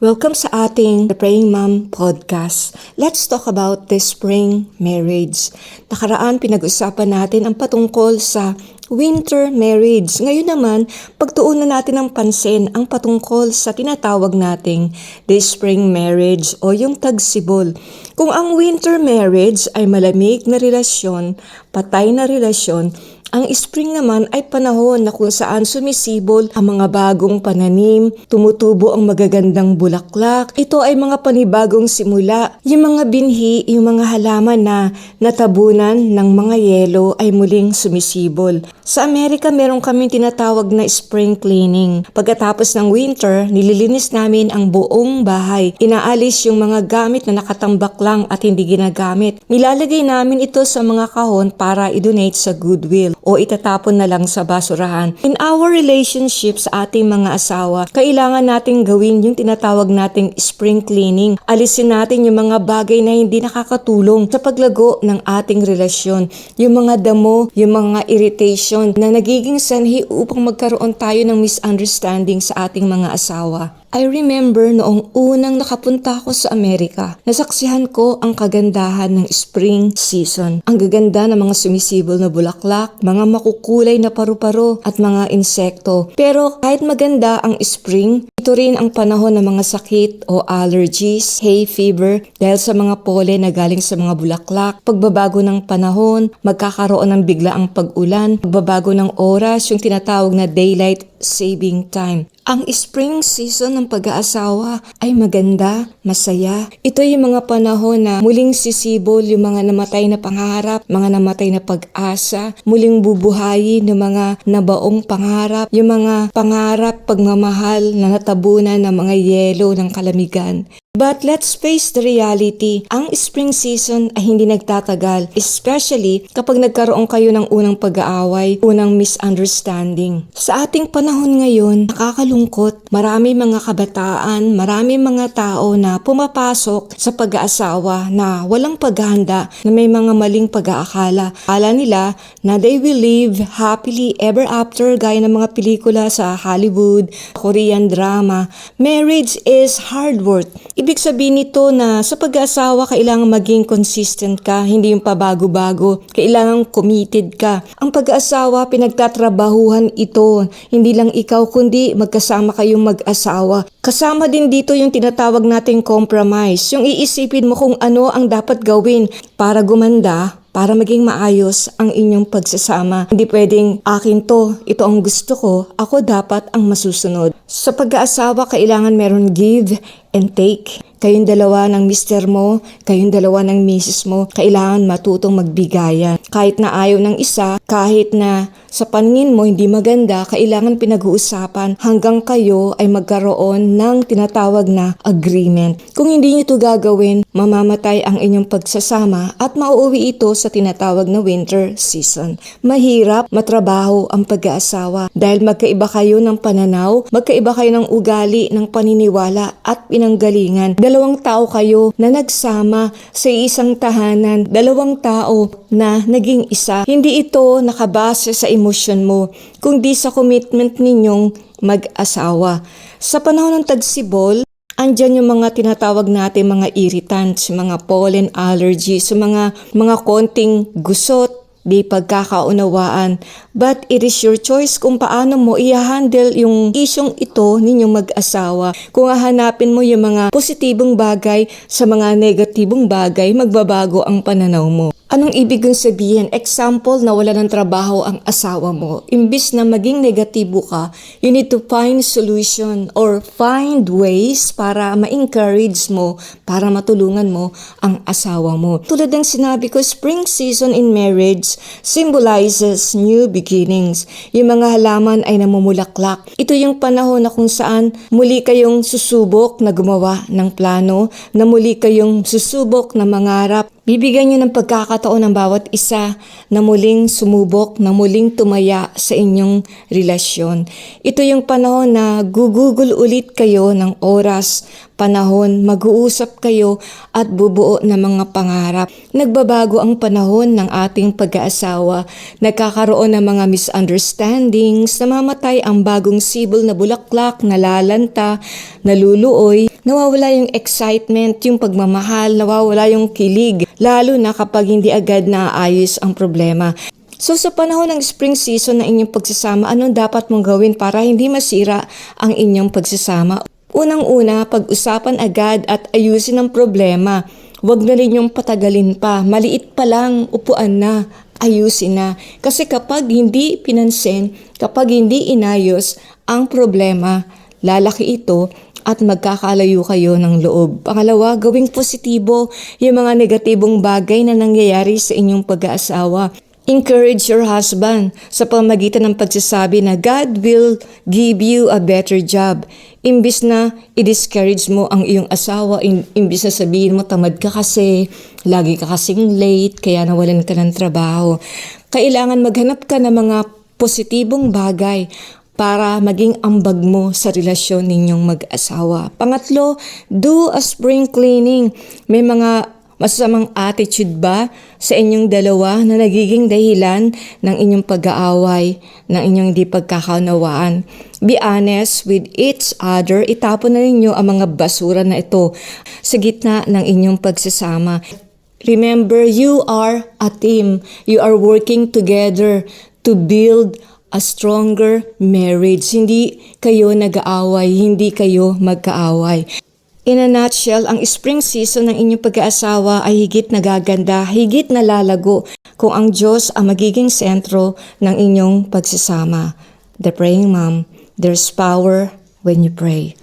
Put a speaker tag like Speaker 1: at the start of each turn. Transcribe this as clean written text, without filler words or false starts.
Speaker 1: Welcome sa ating The Praying Mom podcast. Let's talk about the spring marriage. Nakaraan pinag-usapan natin ang patungkol sa winter marriage. Ngayon naman, pagtuunan natin ng pansin ang patungkol sa tinatawag nating the spring marriage o yung tagsibol. Kung ang winter marriage ay malamig na relasyon, patay na relasyon, ang spring naman ay panahon na kung saan sumisibol ang mga bagong pananim, tumutubo ang magagandang bulaklak. Ito ay mga panibagong simula. Yung mga binhi, yung mga halaman na natabunan ng mga yelo ay muling sumisibol. Sa Amerika, meron kaming tinatawag na spring cleaning. Pagkatapos ng winter, nililinis namin ang buong bahay. Inaalis yung mga gamit na nakatambak lang at hindi ginagamit. Nilalagay namin ito sa mga kahon para i-donate sa Goodwill o itatapon na lang sa basurahan. In our relationship sa ating mga asawa, kailangan nating gawin yung tinatawag nating spring cleaning. Alisin natin yung mga bagay na hindi nakakatulong sa paglago ng ating relasyon. Yung mga damo, yung mga irritation na nagiging sanhi upang magkaroon tayo ng misunderstanding sa ating mga asawa. I remember noong unang nakapunta ako sa Amerika, nasaksihan ko ang kagandahan ng spring season. Ang gaganda ng mga sumisibol na bulaklak, mga makukulay na paru-paro at mga insekto. Pero kahit maganda ang spring, ito rin ang panahon ng mga sakit o allergies, hay fever dahil sa mga pollen na galing sa mga bulaklak, pagbabago ng panahon, magkakaroon ng biglaang pag-ulan, pagbabago ng oras, yung tinatawag na daylight saving time. Ang spring season ng pag-aasawa ay maganda, masaya. Ito yung mga panahon na muling sisibol yung mga namatay na pangarap, mga namatay na pag-asa, muling bubuhayin yung mga nabaong pangarap, yung mga pangarap, pagmamahal na natabunan ng mga yelo ng kalamigan. But let's face the reality, ang spring season ay hindi nagtatagal, especially kapag nagkaroon kayo ng unang pag-aaway, unang misunderstanding. Sa ating panahon ngayon, nakakalungkot, marami mga kabataan, marami mga tao na pumapasok sa pag-aasawa na walang paghahanda, na may mga maling pag-aakala. Akala nila na they will live happily ever after gaya ng mga pelikula sa Hollywood, Korean drama. Marriage is hard work. Ibig sabihin nito na sa pag-aasawa kailangan maging consistent ka, hindi yung pabago-bago. Kailangan committed ka. Ang pag-aasawa, pinagtatrabahuhan ito. Hindi lang ikaw kundi magkasama kayong mag-asawa. Kasama din dito yung tinatawag nating compromise. Yung iisipin mo kung ano ang dapat gawin para gumanda, para maging maayos ang inyong pagsasama. Hindi pwedeng akin to, ito ang gusto ko, ako dapat ang masusunod. Sa pag-aasawa, kailangan meron give and take. Kayong dalawa ng mister mo, kayong dalawa ng misis mo, kailangan matutong magbigayan. Kahit na ayaw ng isa, kahit na sa paningin mo hindi maganda, kailangan pinag-uusapan hanggang kayo ay magkaroon ng tinatawag na agreement. Kung hindi nyo ito gagawin, mamamatay ang inyong pagsasama at mauuwi ito sa tinatawag na winter season. Mahirap matrabaho ang pag-aasawa dahil magkaiba kayo ng pananaw, magkaiba kayo ng ugali, ng paniniwala at pinanggalingan. Dalawang tao kayo na nagsama sa isang tahanan, dalawang tao na naging isa. Hindi ito nakabase sa emosyon mo, kundi sa commitment ninyong mag-asawa. Sa panahon ng tagsibol, andyan yung mga tinatawag natin mga irritants, mga pollen allergies, mga konting gusot, di pagkakaunawaan. But it is your choice kung paano mo i-handle yung isyong ito ninyong mag-asawa. Kung hahanapin mo yung mga positibong bagay sa mga negatibong bagay, magbabago ang pananaw mo. Anong ibig kong sabihin? Example, nawala ng trabaho ang asawa mo. Imbis na maging negatibo ka, you need to find solution or find ways para ma-encourage mo, para matulungan mo ang asawa mo. Tulad ng sinabi ko, spring season in marriage symbolizes new beginnings. Yung mga halaman ay namumulaklak. Ito yung panahon na kung saan muli kayong susubok na gumawa ng plano, na muli kayong susubok na mangarap. Bibigyan niyo ng pagkakataon ng bawat isa na muling sumubok, na muling tumaya sa inyong relasyon. Ito yung panahon na gugugol ulit kayo ng oras panahon, mag-uusap kayo at bubuo ng mga pangarap. Nagbabago ang panahon ng ating pag-aasawa. Nagkakaroon ng mga misunderstandings, namamatay ang bagong sibol na bulaklak, nalalanta, naluluoy, nawawala yung excitement, yung pagmamahal, nawawala yung kilig, lalo na kapag hindi agad naaayos ang problema. So sa panahon ng spring season ng inyong pagsasama, anong dapat mong gawin para hindi masira ang inyong pagsasama? Unang-una, pag-usapan agad at ayusin ang problema. Huwag na rin yung patagalin pa. Maliit pa lang, upuan na, ayusin na. Kasi kapag hindi pinansin, kapag hindi inayos ang problema, lalaki ito at magkakalayo kayo ng loob. Pangalawa, gawing positibo yung mga negatibong bagay na nangyayari sa inyong pag-aasawa. Encourage your husband sa pamamagitan ng pagsasabi na God will give you a better job. Imbis na i-discourage mo ang iyong asawa, imbis na sabihin mo tamad ka kasi, lagi ka kasing late, kaya nawalan ka ng trabaho. Kailangan maghanap ka ng mga positibong bagay para maging ambag mo sa relasyon ninyong mag-asawa. Pangatlo, do a spring cleaning. May mga masasamang attitude ba sa inyong dalawa na nagiging dahilan ng inyong pag-aaway, ng inyong di pagkakaunawaan? Be honest with each other. Itapon na ninyo ang mga basura na ito sa gitna ng inyong pagsasama. Remember, you are a team. You are working together to build a stronger marriage. Hindi kayo nag-aaway, hindi kayo magkaaway. In a nutshell, ang spring season ng inyong pag-aasawa ay higit nagaganda, higit nalalago kung ang Diyos ang magiging sentro ng inyong pagsasama. The Praying Mom, there's power when you pray.